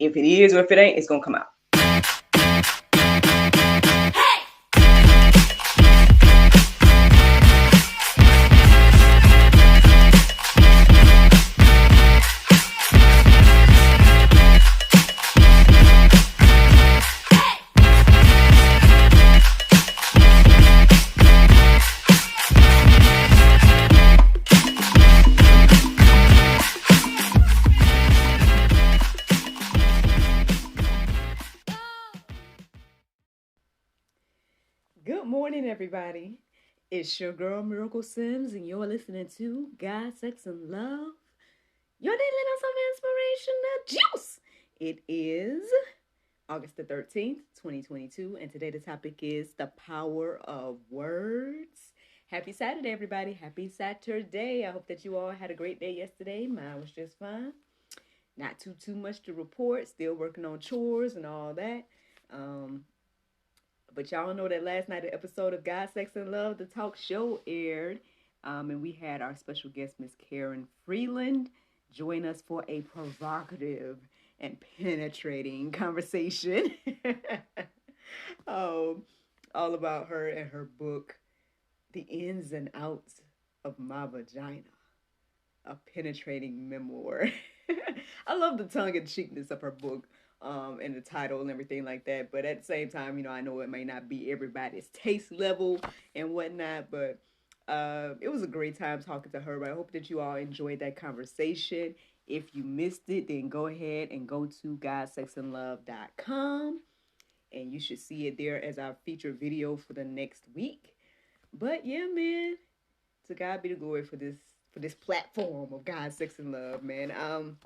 If it is or if it ain't, it's going to come out. Good morning, everybody. It's your girl, Miracle Sims, and you're listening to God, Sex, and Love, your daily dose of inspirational juice. It is August the 13th, 2022, and today the topic is the power of words. Happy Saturday, everybody. Happy Saturday. I hope that you all had a great day yesterday. Mine was just fine. Not too much to report. Still working on chores and all that. But y'all know that last night, the episode of God, Sex, and Love, the talk show aired. And we had our special guest, Miss Karen Freeland, join us for a provocative and penetrating conversation. All about her and her book, The Ins and Outs of My Vagina, a penetrating memoir. I love the tongue-in-cheekness of her book. And the title and everything like that. But at the same time, I know it may not be everybody's taste level and whatnot, but it was a great time talking to her. I hope that you all enjoyed that conversation. If you missed it, then go ahead and go to godsexandlove.com, and you should see it there as our featured video for the next week. But yeah, man, to God be the glory for this platform of God, Sex, and Love, man.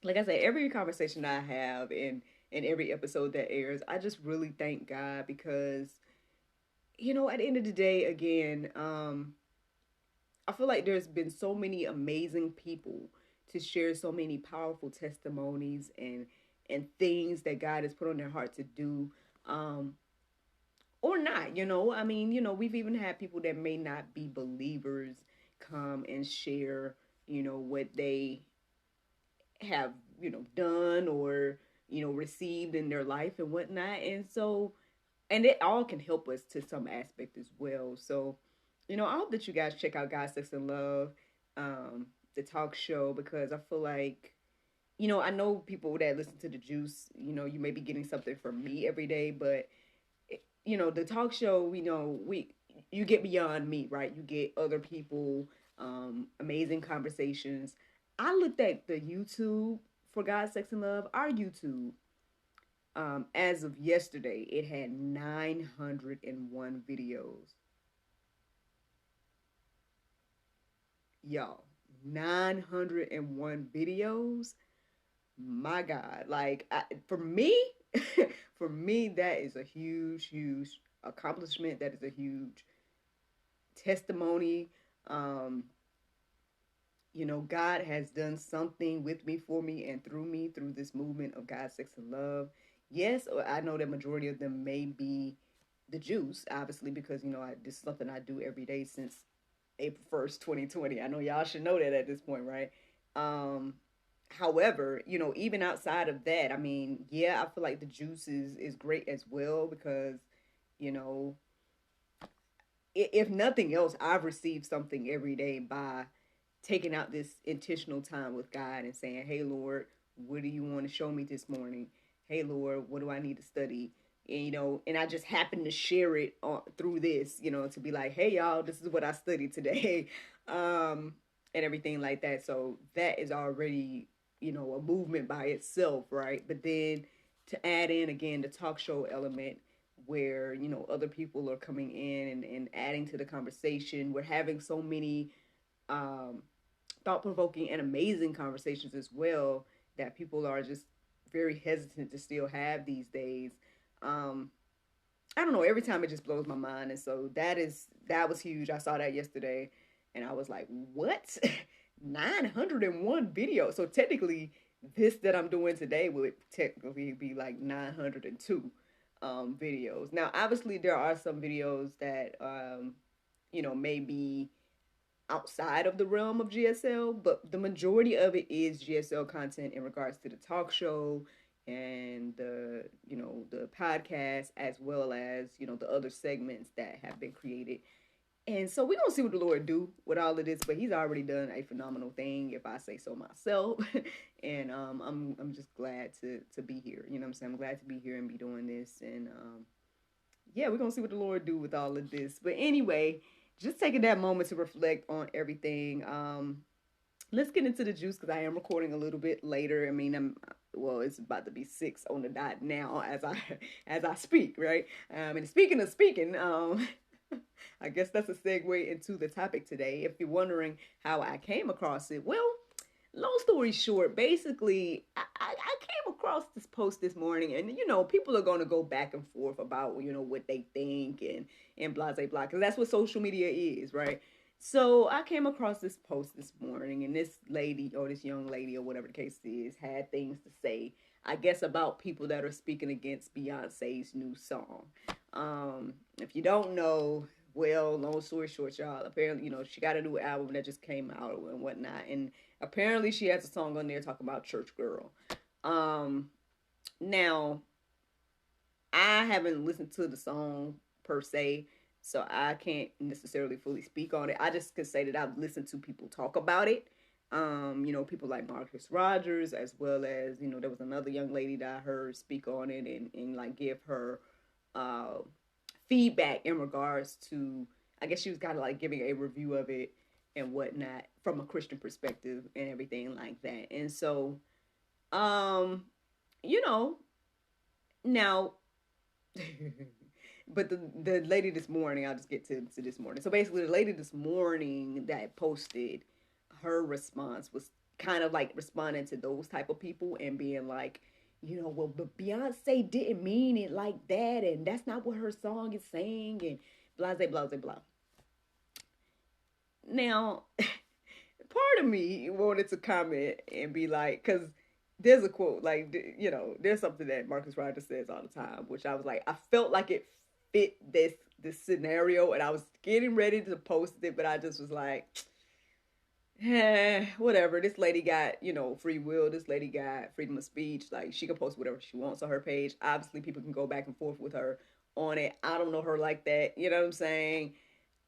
Like I said, every conversation I have in every episode that airs, I just really thank God because, at the end of the day, again, I feel like there's been so many amazing people to share so many powerful testimonies and things that God has put on their heart to do, or not, I mean, we've even had people that may not be believers come and share, what they have done or received in their life and whatnot, and so and it all can help us to some aspect as well. So I hope that you guys check out God, Sex, and Love, the talk show, because I feel like I know people that listen to the juice, you may be getting something from me every day, but the talk show, you get beyond me, right? You get other people, amazing conversations. I looked at the YouTube for God, Sex, and Love. Our YouTube, as of yesterday, it had 901 videos. Y'all, 901 videos. My God, like for me, for me, that is a huge, huge accomplishment. That is a huge testimony. God has done something with me, for me, and through me, through this movement of God, Sex, and Love. Yes, I know the majority of them may be the juice, obviously, because, this is something I do every day since April 1st, 2020. I know y'all should know that at this point, right? However, even outside of that, I mean, yeah, I feel like the juice is great as well because, if nothing else, I've received something every day by taking out this intentional time with God and saying, hey, Lord, what do you want to show me this morning? Hey, Lord, what do I need to study? And, and I just happen to share it through this, to be like, hey, y'all, this is what I studied today, and everything like that. So that is already, a movement by itself, right? But then to add in, again, the talk show element where, other people are coming in and adding to the conversation. We're having so many thought-provoking and amazing conversations as well that people are just very hesitant to still have these days. I don't know, every time it just blows my mind, and so that was huge. I saw that yesterday and I was like, what? 901 videos. So technically this that I'm doing today would technically be like 902 videos. Now obviously there are some videos that may be outside of the realm of GSL, but the majority of it is GSL content in regards to the talk show, and the podcast, as well as the other segments that have been created. And so we're gonna see what the Lord do with all of this, but He's already done a phenomenal thing, if I say so myself. And I'm just glad to be here. You know what I'm saying? I'm glad to be here and be doing this. And yeah, we're gonna see what the Lord do with all of this. But anyway, just taking that moment to reflect on everything. Let's get into the juice, because I am recording a little bit later. I mean, it's about to be 6 on the dot now as I speak, right? And speaking of speaking, I guess that's a segue into the topic today. If you're wondering how I came across it, well, long story short, basically, I came across this post this morning, and people are going to go back and forth about what they think and blah blah blah, because that's what social media is, right? So I came across this post this morning, and this lady, or this young lady, or whatever the case is, had things to say, I guess, about people that are speaking against Beyonce's new song. If you don't know, well, long story short, y'all, apparently, she got a new album that just came out and whatnot, and apparently she has a song on there talking about church girl. Now, I haven't listened to the song per se, so I can't necessarily fully speak on it. I just can say that I've listened to people talk about it. People like Marcus Rogers, as well as, there was another young lady that I heard speak on it and like give her feedback in regards to, I guess she was kind of like giving a review of it and whatnot from a Christian perspective and everything like that. And so, now, but the lady this morning, I'll just get to this morning. So basically, the lady this morning that posted, her response was kind of like responding to those type of people and being like, well, but Beyonce didn't mean it like that, and that's not what her song is saying, and blah, blah, blah, blah. Now, part of me wanted to comment and be like, because there's a quote, like, there's something that Marcus Rogers says all the time, which I was like, I felt like it fit this scenario, and I was getting ready to post it, but I just was like, whatever. This lady got, free will. This lady got freedom of speech. Like, she can post whatever she wants on her page. Obviously, people can go back and forth with her on it. I don't know her like that. You know what I'm saying?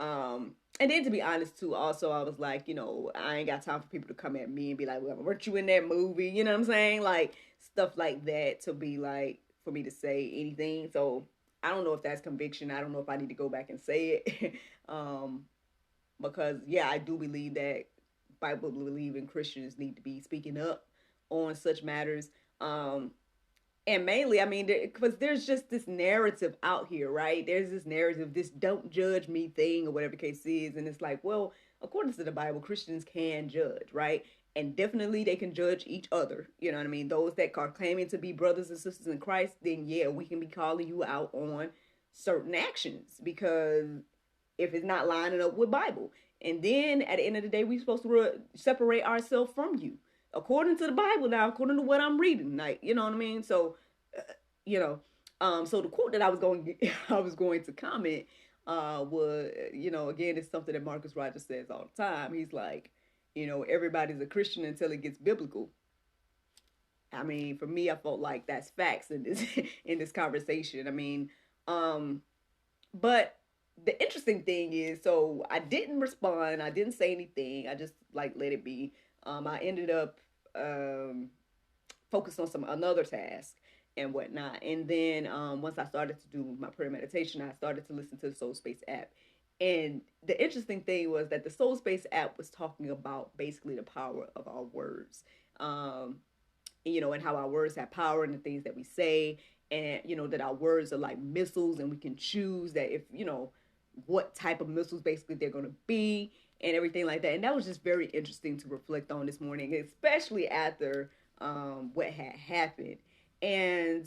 And then, to be honest too, also, I was like, I ain't got time for people to come at me and be like, well, weren't you in that movie? You know what I'm saying? Like, stuff like that, to be like, for me to say anything. So I don't know if that's conviction. I don't know if I need to go back and say it. Because yeah, I do believe that Bible believing Christians need to be speaking up on such matters. And mainly, I mean, because there's just this narrative out here, right? There's this narrative, this don't judge me thing, or whatever the case is. And it's like, well, according to the Bible, Christians can judge, right? And definitely they can judge each other. You know what I mean? Those that are claiming to be brothers and sisters in Christ, then yeah, we can be calling you out on certain actions, because if it's not lining up with Bible. And then at the end of the day, we're supposed to separate ourselves from you, according to the Bible now, according to what I'm reading, like, you know what I mean? So, so the quote that I was going to comment was, again, it's something that Marcus Rogers says all the time. He's like, everybody's a Christian until it gets biblical. I mean, for me, I felt like that's facts in this in this conversation. I mean, but the interesting thing is, so I didn't respond. I didn't say anything. I just like let it be. I ended up focused on another task and whatnot. And then once I started to do my prayer meditation, I started to listen to the Soul Space app. And the interesting thing was that the Soul Space app was talking about basically the power of our words. And how our words have power in the things that we say, and that our words are like missiles, and we can choose that if what type of missiles basically they're going to be and everything like that. And that was just very interesting to reflect on this morning, especially after what had happened. And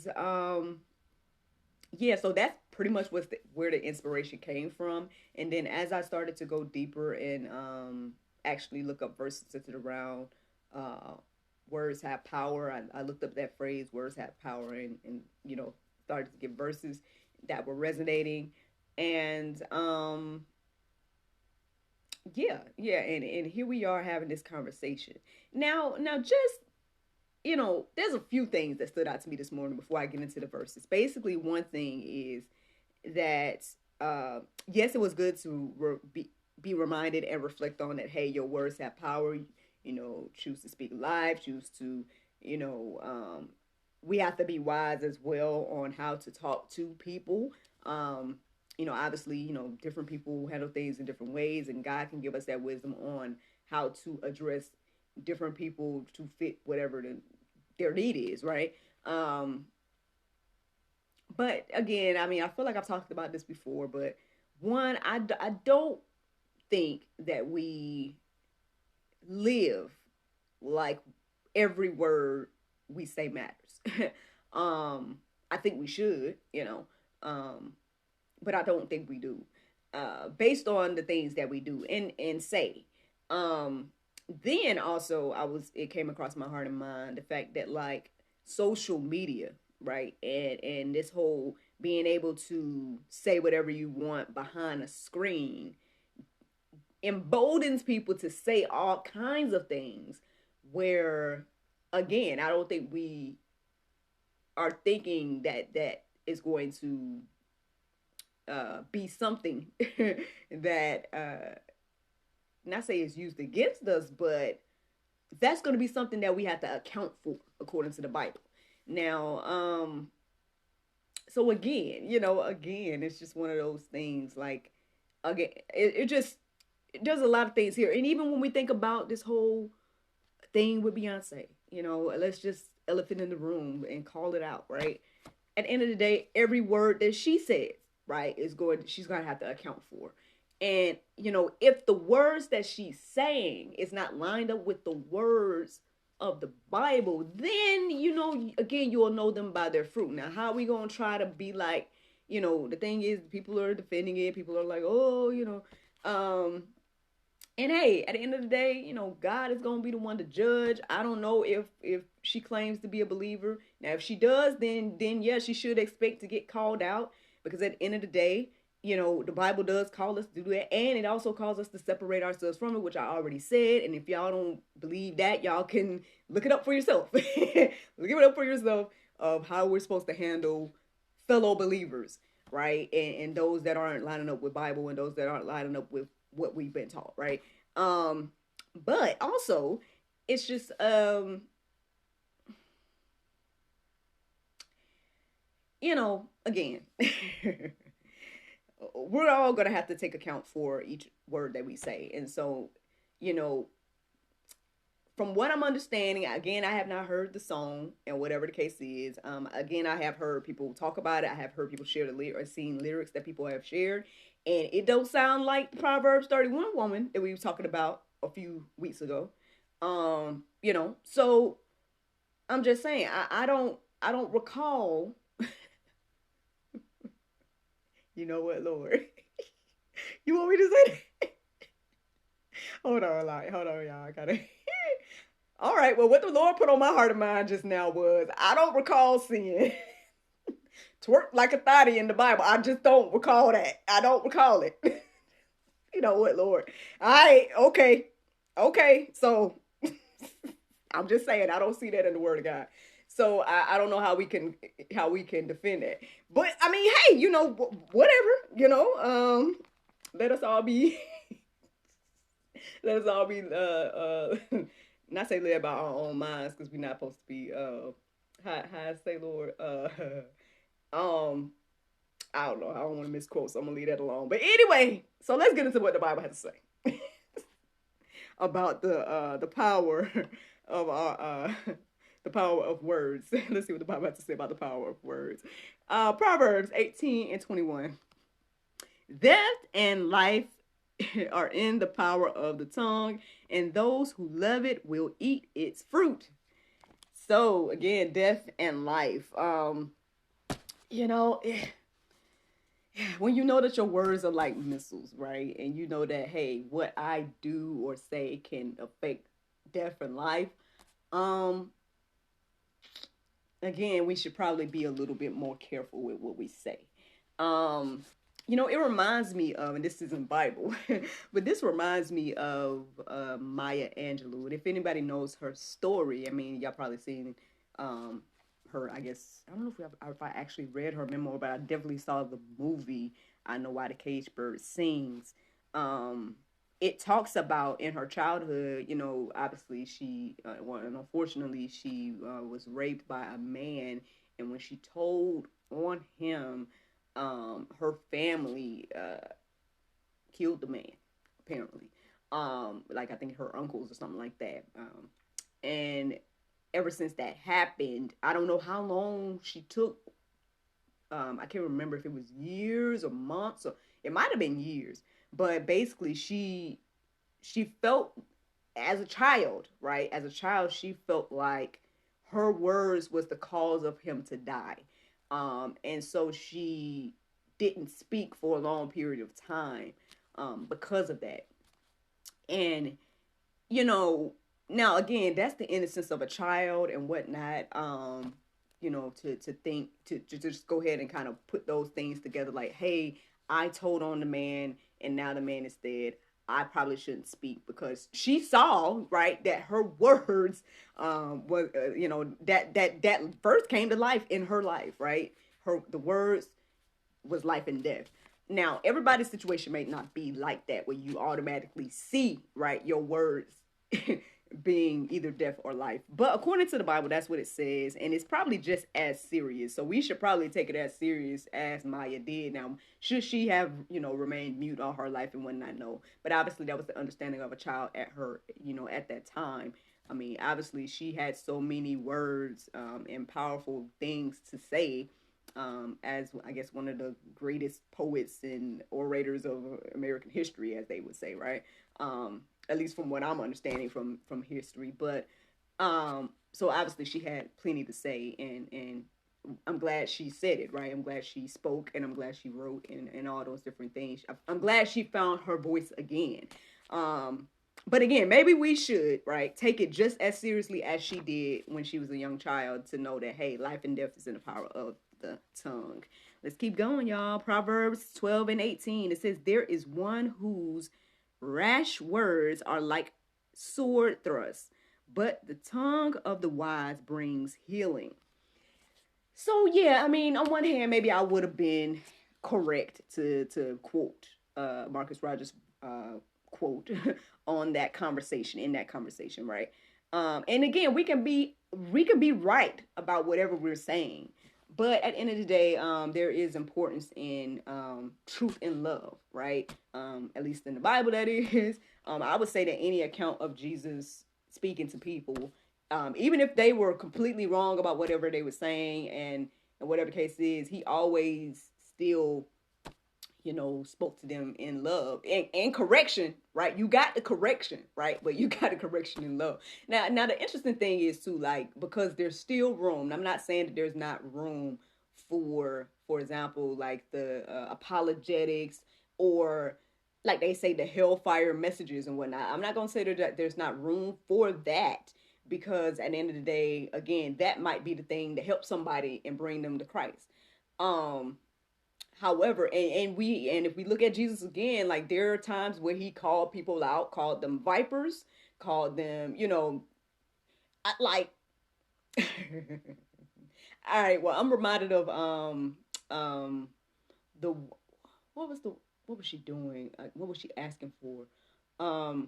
yeah, so that's pretty much where the inspiration came from. And then as I started to go deeper and actually look up verses centered around words have power, I looked up that phrase, words have power, and started to get verses that were resonating. And yeah, and here we are having this conversation. Now just there's a few things that stood out to me this morning before I get into the verses. Basically, one thing is that, yes, it was good to be reminded and reflect on that, hey, your words have power. Choose to speak life, choose to, we have to be wise as well on how to talk to people. Obviously, different people handle things in different ways, and God can give us that wisdom on how to address different people to fit whatever their need is, right? But again, I mean, I feel like I've talked about this before, but one, I don't think that we live like every word we say matters. I think we should, but I don't think we do. Based on the things that we do and say. Then also it came across my heart and mind the fact that, like, social media, right? And this whole being able to say whatever you want behind a screen emboldens people to say all kinds of things where, again, I don't think we are thinking that is going to be something that not say it's used against us, but that's going to be something that we have to account for according to the Bible. Now, so again, it's just one of those things. Like, again, it there's a lot of things here, and even when we think about this whole thing with Beyonce, let's just elephant in the room and call it out, right? At the end of the day, every word that she says, right, she's going to have to account for. And, if the words that she's saying is not lined up with the words of the Bible, then, again, you'll know them by their fruit. Now, how are we going to try to be like, the thing is, people are defending it. People are like, oh, and hey, at the end of the day, God is going to be the one to judge. I don't know if she claims to be a believer. Now, if she does, then yeah, she should expect to get called out, because at the end of the day, the Bible does call us to do that, and it also calls us to separate ourselves from it, which I already said. And if y'all don't believe that, y'all can look it up for yourself. Look it up for yourself of how we're supposed to handle fellow believers, right? And those that aren't lining up with Bible, and those that aren't lining up with what we've been taught, right? But also, it's just again, we're all going to have to take account for each word that we say. And so, from what I'm understanding, again, I have not heard the song and whatever the case is. Again, I have heard people talk about it. I have heard people share the lyrics, seen lyrics that people have shared. And it don't sound like the Proverbs 31 woman that we were talking about a few weeks ago. So I'm just saying, I don't recall. You know what, Lord? You want me to say that? Hold on, y'all. I gotta. All right. Well, what the Lord put on my heart and mind just now was, I don't recall seeing twerk like a thotty in the Bible. I just don't recall that. I don't recall it. You know what, Lord? Okay. So I'm just saying, I don't see that in the Word of God. So I don't know how we can defend that. But I mean, hey, whatever. Let us all be not say led by our own minds, because we're not supposed to be how I say, Lord, I don't know. I don't want to misquote, so I'm gonna leave that alone. But anyway, so let's get into what the Bible has to say about the power of our the power of words. Let's see what the Bible has to say about the power of words. Proverbs 18:21. Death and life are in the power of the tongue, and those who love it will eat its fruit. So again, death and life. When you know that your words are like missiles, right? And you know that, hey, what I do or say can affect death and life. Again, we should probably be a little bit more careful with what we say. it reminds me of, and this isn't Bible, but this reminds me of Maya Angelou. And if anybody knows her story, I mean, y'all probably seen um, her, I guess, I don't know if I actually read her memoir, but I definitely saw the movie, I Know Why the Caged Bird Sings. Um, it talks about in her childhood, obviously well, and unfortunately, she was raped by a man. And when she told on him, her family killed the man, apparently. Like I think her uncles or something like that. And ever since that happened, I don't know how long she took. I can't remember if it was years or months, or it might have been years. But basically, she felt as a child, right? As a child, she felt like her words was the cause of him to die. And so she didn't speak for a long period of time because of that. And, now again, that's the innocence of a child and whatnot. To think, to just go ahead and kind of put those things together like, hey, I told on the man and now the man is dead. I probably shouldn't speak, because she saw, right, that her words was that verse came to life in her life, right? The words was life and death. Now, everybody's situation may not be like that, where you automatically see, right, your words being either death or life. But according to the Bible, that's what it says, and it's probably just as serious. So we should probably take it as serious as Maya did. Now, should she have, remained mute all her life and whatnot? No. But obviously, that was the understanding of a child at that time. I mean, obviously, she had so many words and powerful things to say, as I guess one of the greatest poets and orators of American history, as they would say, right? At least from what I'm understanding from history. But so obviously she had plenty to say, and I'm glad she said it, right? I'm glad she spoke, and I'm glad she wrote, and all those different things. I'm glad she found her voice again. But again, maybe we should, right, take it just as seriously as she did when she was a young child, to know that, hey, life and death is in the power of the tongue. Let's keep going, y'all. Proverbs 12:18. It says, there is one whose rash words are like sword thrusts, but the tongue of the wise brings healing. So yeah, I mean, on one hand, maybe I would have been correct to quote Marcus Rogers' quote on that conversation, in that conversation, right? And again, we can be right about whatever we're saying, but at the end of the day, there is importance in truth and love, right? At least in the Bible, that is. I would say that any account of Jesus speaking to people, even if they were completely wrong about whatever they were saying, and whatever the case is, he always still, spoke to them in love and correction, right? You got the correction, right? But you got the correction in love. Now the interesting thing is too, like, because there's still room. I'm not saying that there's not room for example, like the apologetics, or like they say, the hellfire messages and whatnot. I'm not gonna say that there's not room for that, because at the end of the day, again, that might be the thing to help somebody and bring them to Christ. However, and if we look at Jesus again, like, there are times where he called people out, called them vipers, called them, like all right, well, I'm reminded of the what was the what was she doing? What was she asking for? I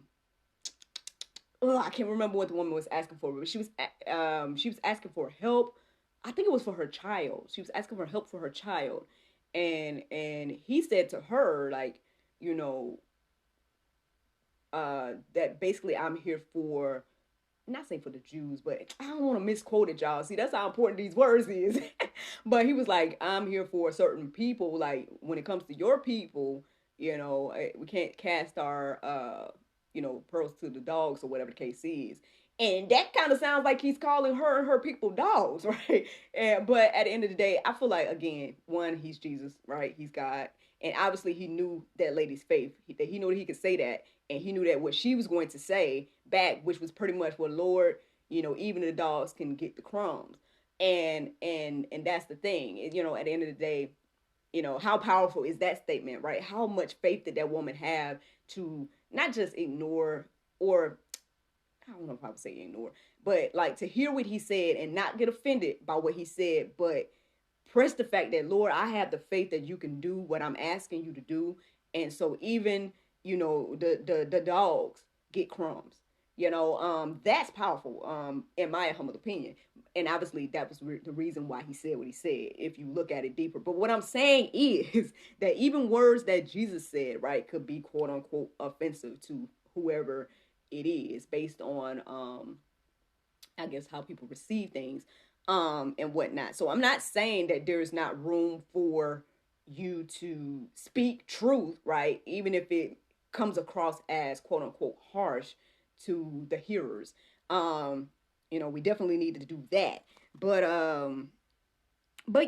can't remember what the woman was asking for, but she was asking for help. I think it was for her child. She was asking for help for her child, and he said to her, like, that basically, I'm here for, not saying for the Jews, but I don't want to misquote it, y'all. See, that's how important these words is. But he was like, I'm here for certain people. Like, when it comes to your people, we can't cast our, pearls to the dogs, or whatever the case is. And that kind of sounds like he's calling her and her people dogs, right? But at the end of the day, I feel like, again, one, he's Jesus, right? He's God. And obviously he knew that lady's faith. He knew that he could say that. And he knew that what she was going to say back, which was pretty much, well, Lord, even the dogs can get the crumbs. And that's the thing. At the end of the day, how powerful is that statement, right? How much faith did that woman have to not just ignore, or I don't know if I would say ignore, but like to hear what he said and not get offended by what he said, but press the fact that, Lord, I have the faith that you can do what I'm asking you to do. And so even, the dogs get crumbs. That's powerful, in my humble opinion. And obviously that was the reason why he said what he said, if you look at it deeper. But what I'm saying is that even words that Jesus said, right, could be quote unquote offensive to whoever it is, based on I guess how people receive things and whatnot. So I'm not saying that there's not room for you to speak truth, right? Even if it comes across as quote unquote harsh to the hearers. We definitely need to do that. But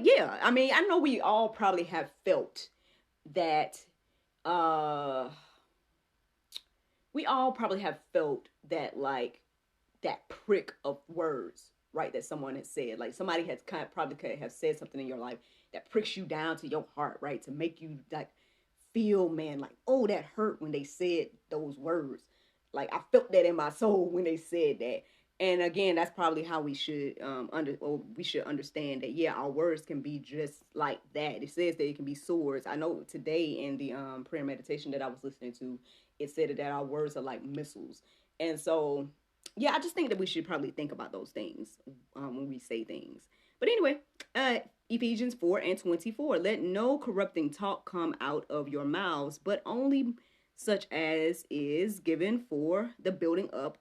yeah, I mean, I know we all probably have felt that like that prick of words, right, that someone has said. Like somebody has probably could have said something in your life that pricks you down to your heart, right, to make you like feel, man, like, oh, that hurt when they said those words. Like I felt that in my soul when they said that. And again, that's probably how we should we should understand that, yeah, our words can be just like that. It says that it can be swords. I know today in the prayer meditation that I was listening to, it said that our words are like missiles. And so, yeah, I just think that we should probably think about those things when we say things. But anyway, Ephesians 4:24, let no corrupting talk come out of your mouths, but only such as is given for the building up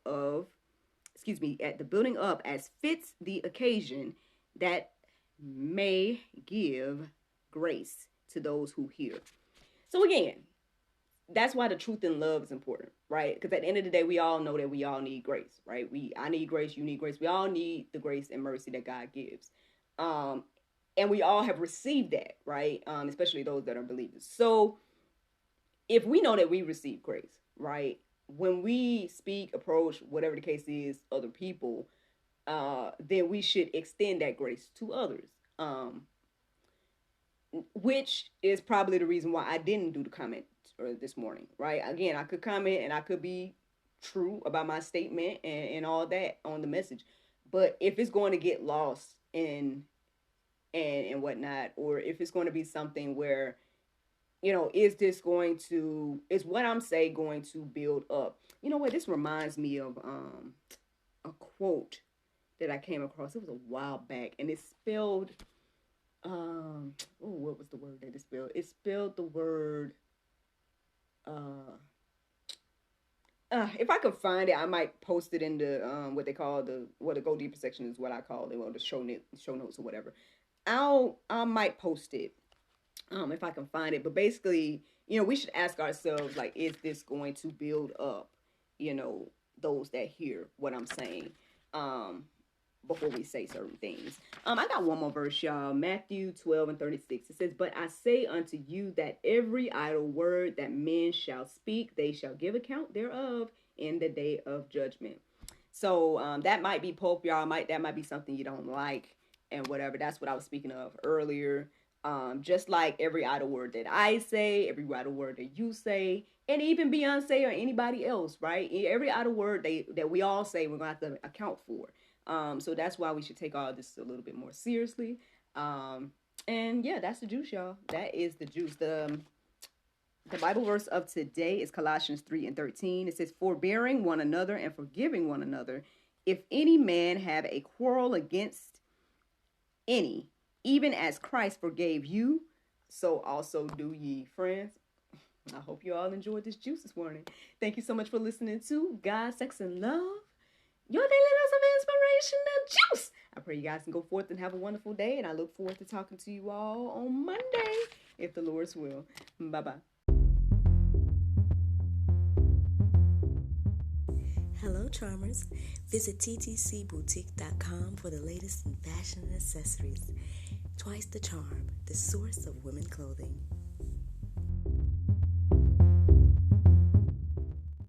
as fits the occasion, that may give grace to those who hear. So again, that's why the truth and love is important, right? Because at the end of the day, we all know that we all need grace, right? I need grace, you need grace. We all need the grace and mercy that God gives. And we all have received that, right? Especially those that are believers. So if we know that we receive grace, right, when we speak, approach, whatever the case is, other people, then we should extend that grace to others. Which is probably the reason why I didn't do the comment this morning, right? Again, I could comment and I could be true about my statement and all that on the message. But if it's going to get lost and whatnot, or if it's going to be something where, is what I'm saying going to build up? You know what? This reminds me of a quote that I came across. It was a while back, and it's spelled, what was the word that it spelled? It spelled the word, if I could find it, I might post it in the what they call the Go Deeper section is what I call it, or the show notes or whatever. I might post it if I can find it. But basically, we should ask ourselves, like, is this going to build up, those that hear what I'm saying, before we say certain things. I got one more verse, y'all. Matthew 12:36. It says, but I say unto you that every idle word that men shall speak, they shall give account thereof in the day of judgment. So that might be Pope, y'all. That might be something you don't like and whatever. That's what I was speaking of earlier. Just like every idle word that I say, every idle word that you say, and even Beyonce or anybody else, right? Every idle word that we all say, we're going to have to account for. So that's why we should take all this a little bit more seriously. And yeah, that's the juice, y'all. That is the juice. The Bible verse of today is Colossians 3:13. It says, forbearing one another and forgiving one another, if any man have a quarrel against any, even as Christ forgave you, so also do ye. Friends, I hope you all enjoyed this juice this morning. Thank you so much for listening to God, Sex, and Love, your daily dose of inspiration and juice. I pray you guys can go forth and have a wonderful day, and I look forward to talking to you all on Monday, if the Lord's will. Bye-bye. Hello, charmers. Visit ttcboutique.com for the latest in fashion and accessories. Twice the charm, the source of women clothing.